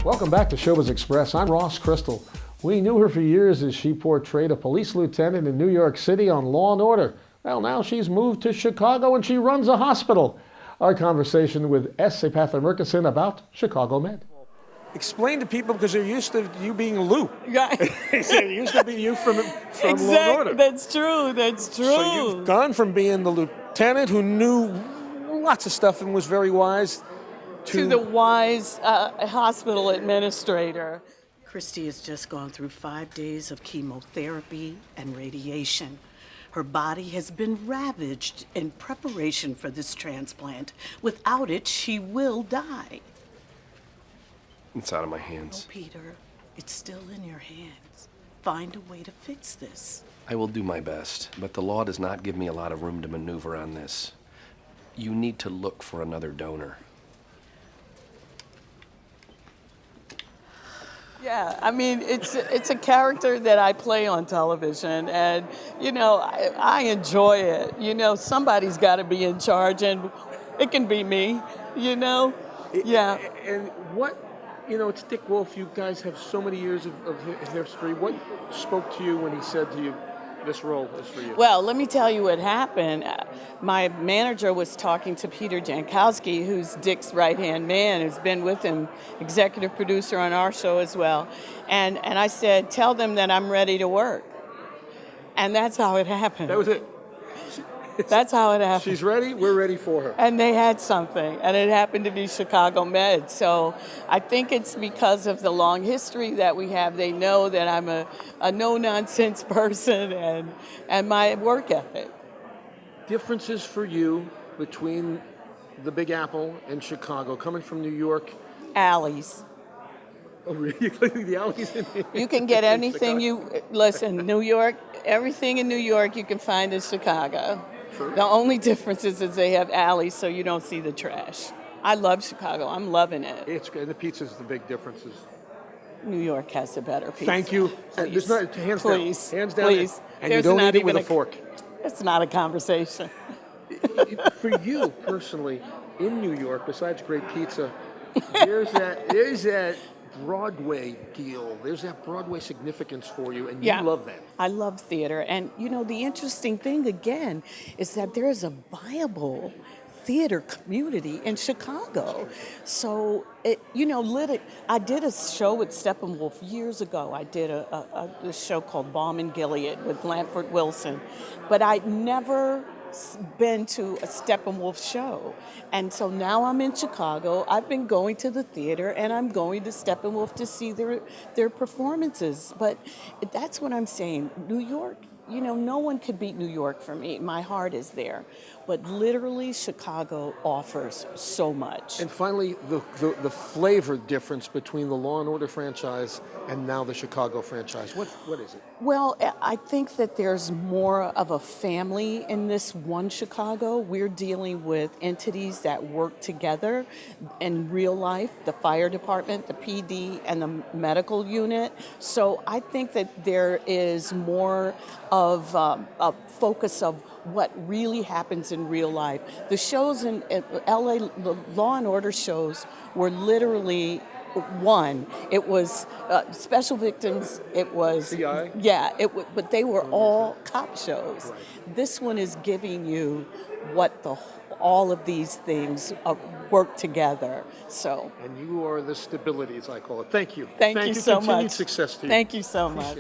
Welcome back to Showbiz Express. I'm Ross Crystal. We knew her for years as she portrayed a police lieutenant in New York City on Law & Order. Well, now she's moved to Chicago and she runs a hospital. Our conversation with Epatha Merkerson about Chicago Med. Explain to people, because they're used to you being Lou. Yeah. It used to be you from Exactly. Law & Order. That's true. That's true. So you've gone from being the lieutenant who knew lots of stuff and was very wise to the wise hospital administrator. Christy has just gone through 5 days of chemotherapy and radiation. Her body has been ravaged in preparation for this transplant. Without it, she will die. It's out of my hands. Oh, Peter, it's still in your hands. Find a way to fix this. I will do my best, but the law does not give me a lot of room to maneuver on this. You need to look for another donor. Yeah, I mean, it's a character that I play on television, and, you know, I enjoy it. You know, somebody's got to be in charge, and it can be me, you know? Yeah. And what, you know, it's Dick Wolf. You guys have so many years of history. What spoke to you when he said to you, this role is for you? Well, let me tell you what happened. My manager was talking to Peter Jankowski, who's Dick's right-hand man, who's been with him, executive producer on our show as well. And I said, tell them that I'm ready to work. And that's how it happened. That was it. That's how it happened. She's ready, we're ready for her. And they had something, and it happened to be Chicago Med. So I think it's because of the long history that we have. They know that I'm a no-nonsense person and my work ethic. Differences for you between the Big Apple and Chicago, coming from New York? Alleys. Oh, really? The alleys in You can get anything listen, New York, everything in New York you can find in Chicago. True. The only difference is they have alleys so you don't see the trash. I love Chicago. I'm loving it. It's good. The pizza's the big differences. New York has the better pizza. Thank you. Please. There's not, hands Please. down. Hands down. Please. And There's you don't not eat it with even a fork. It's not a conversation. For you personally, in New York, besides great pizza, there's that Broadway deal. There's that Broadway significance for you, and you love that. I love theater. And, you know, the interesting thing, again, is that there is a viable theater community in Chicago. So, I did a show with Steppenwolf years ago. I did a show called Balm and Gilead with Blanford Wilson. But I'd never been to a Steppenwolf show. And so now I'm in Chicago. I've been going to the theater and I'm going to Steppenwolf to see their performances. But that's what I'm saying. New York, you know, no one could beat New York for me. My heart is there. But literally, Chicago offers so much. And finally, the flavor difference between the Law & Order franchise and now the Chicago franchise. What is it? Well, I think that there's more of a family in this one Chicago. We're dealing with entities that work together in real life, the fire department, the PD, and the medical unit. So I think that there is more of a focus of what really happens in real life. The shows in LA, the Law and Order shows were literally one. It was special victims. It was CI? Yeah. But they were all cop shows. Right. This one is giving you what all of these things work together. So. And you are the stability, as I call it. Thank you. Thank you so much. Continued success to you. Thank you so much.